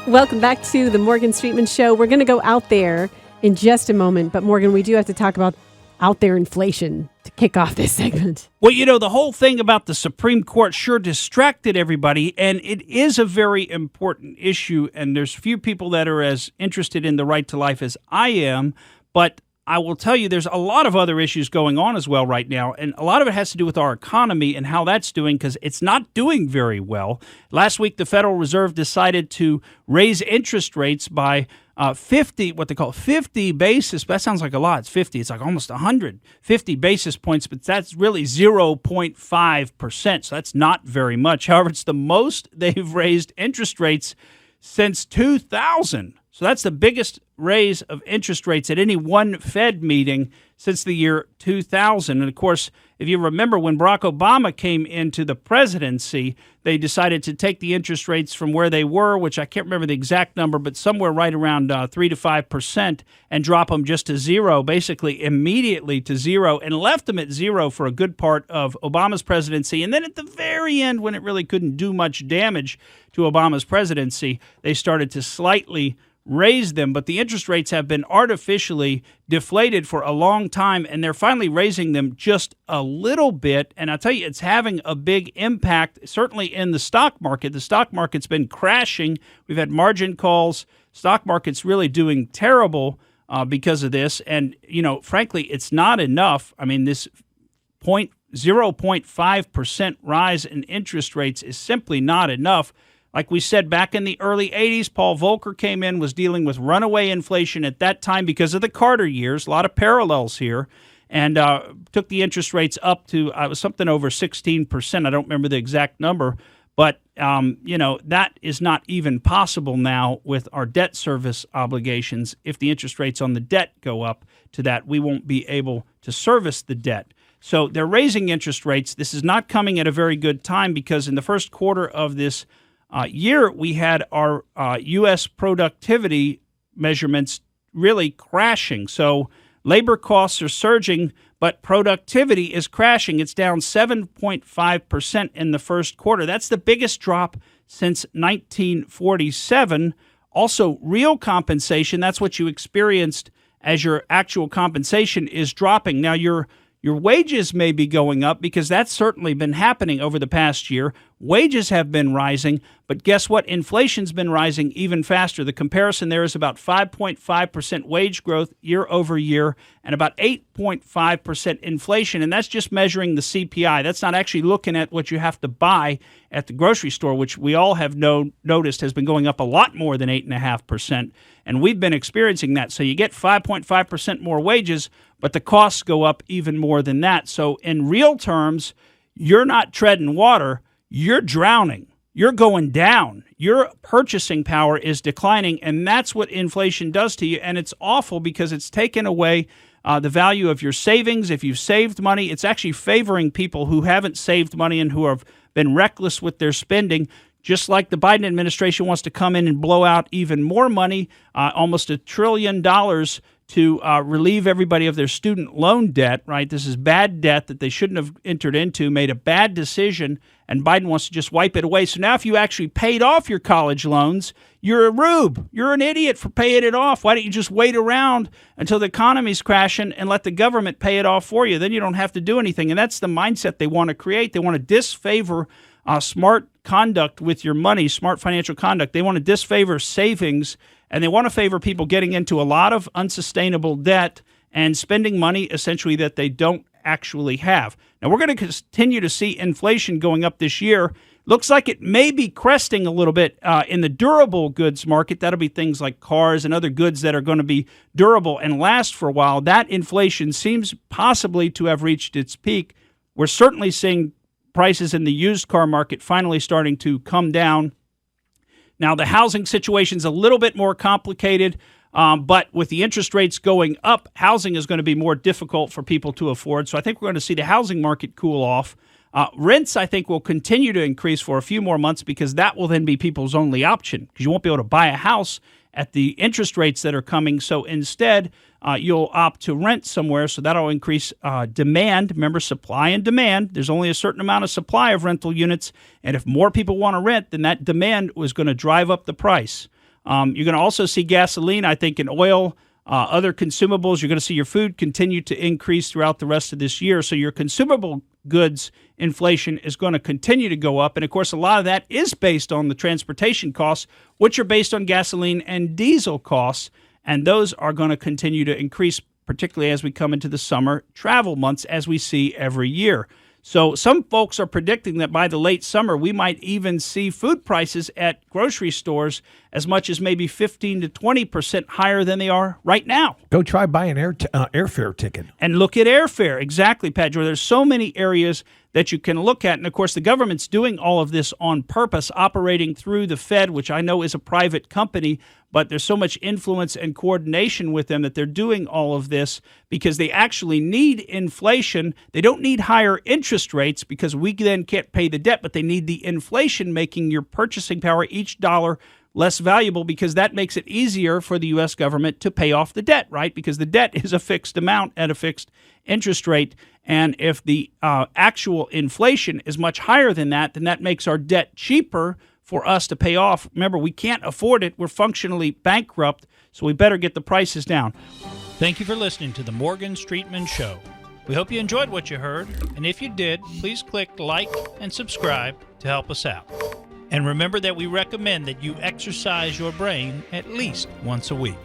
Welcome back to the Morgan Streetman Show. We're going to go out there in just a moment. But, Morgan, we do have to talk about out there inflation to kick off this segment. Well, the whole thing about the Supreme Court sure distracted everybody, and it is a very important issue, and there's few people that are as interested in the right to life as I am, but I will tell you there's a lot of other issues going on as well right now, and a lot of it has to do with our economy and how that's doing because it's not doing very well. Last week, the Federal Reserve decided to raise interest rates by 50 basis. That sounds like a lot. It's 50. It's like almost 150 basis points, but that's really 0.5%. So that's not very much. However, it's the most they've raised interest rates since 2000. So that's the biggest raise of interest rates at any one Fed meeting since the year 2000. And, of course, if you remember when Barack Obama came into the presidency, they decided to take the interest rates from where they were, which I can't remember the exact number, but somewhere right around 3 to 5%, and drop them just to zero, basically immediately to zero, and left them at zero for a good part of Obama's presidency. And then at the very end, when it really couldn't do much damage to Obama's presidency, they started to slightly raise them, but the interest rates have been artificially deflated for a long time, and they're finally raising them just a little bit. And I'll tell you, it's having a big impact, certainly in the stock market. The stock market's been crashing. We've had margin calls. Stock market's really doing terrible because of this. And, frankly, it's not enough. I mean, this 0.5% rise in interest rates is simply not enough. Like we said, back in the early 80s, Paul Volcker came in, was dealing with runaway inflation at that time because of the Carter years, a lot of parallels here, and took the interest rates up to something over 16%. I don't remember the exact number, but, that is not even possible now with our debt service obligations. If the interest rates on the debt go up to that, we won't be able to service the debt. So they're raising interest rates. This is not coming at a very good time because in the first quarter of this year, we had our U.S. productivity measurements really crashing. So labor costs are surging, but productivity is crashing. It's down 7.5% in the first quarter. That's the biggest drop since 1947. Also, real compensation, that's what you experienced as your actual compensation is dropping. Now, your wages may be going up because that's certainly been happening over the past year. Wages have been rising, but guess what? Inflation's been rising even faster. The comparison there is about 5.5% wage growth year over year and about 8.5% inflation, and that's just measuring the CPI. That's not actually looking at what you have to buy at the grocery store, which we all have noticed has been going up a lot more than 8.5%, and we've been experiencing that. So you get 5.5% more wages, but the costs go up even more than that. So in real terms, you're not treading water, you're drowning. You're going down. Your purchasing power is declining, and that's what inflation does to you. And it's awful because it's taken away the value of your savings. If you've saved money, it's actually favoring people who haven't saved money and who have been reckless with their spending. Just like the Biden administration wants to come in and blow out even more money, almost $1 trillion to relieve everybody of their student loan debt, right? This is bad debt that they shouldn't have entered into, made a bad decision, and Biden wants to just wipe it away. So now if you actually paid off your college loans, you're a rube. You're an idiot for paying it off. Why don't you just wait around until the economy's crashing and let the government pay it off for you? Then you don't have to do anything. And that's the mindset they want to create. They want to disfavor smart conduct with your money, smart financial conduct. They want to disfavor savings, and they want to favor people getting into a lot of unsustainable debt and spending money essentially that they don't actually have. Now, we're going to continue to see inflation going up this year. Looks like it may be cresting a little bit in the durable goods market. That'll be things like cars and other goods that are going to be durable and last for a while. That inflation seems possibly to have reached its peak. We're certainly seeing prices in the used car market finally starting to come down. Now, the housing situation's a little bit more complicated, but with the interest rates going up, housing is going to be more difficult for people to afford. So I think we're going to see the housing market cool off. Rents, I think, will continue to increase for a few more months because that will then be people's only option because you won't be able to buy a house at the interest rates that are coming. So instead, you'll opt to rent somewhere, so that'll increase demand. Remember, supply and demand. There's only a certain amount of supply of rental units, and if more people want to rent, then that demand was going to drive up the price. You're going to also see gasoline, I think, and oil, other consumables. You're going to see your food continue to increase throughout the rest of this year. So your consumable goods inflation is going to continue to go up. And, of course, a lot of that is based on the transportation costs, which are based on gasoline and diesel costs. And those are going to continue to increase, particularly as we come into the summer travel months, as we see every year. So some folks are predicting that by the late summer, we might even see food prices at grocery stores as much as maybe 15 to 20% higher than they are right now. Go try buying airfare ticket. And look at airfare. Exactly, Pedro. There's so many areas that you can look at. And, of course, the government's doing all of this on purpose, operating through the Fed, which I know is a private company, but there's so much influence and coordination with them that they're doing all of this because they actually need inflation. They don't need higher interest rates because we then can't pay the debt, but they need the inflation making your purchasing power, each dollar, less valuable, because that makes it easier for the U.S. government to pay off the debt, right? Because the debt is a fixed amount at a fixed interest rate. And if the actual inflation is much higher than that, then that makes our debt cheaper for us to pay off. Remember, we can't afford it. We're functionally bankrupt, so we better get the prices down. Thank you for listening to the Morgan Streetman Show. We hope you enjoyed what you heard, and if you did, please click like and subscribe to help us out. And remember that we recommend that you exercise your brain at least once a week.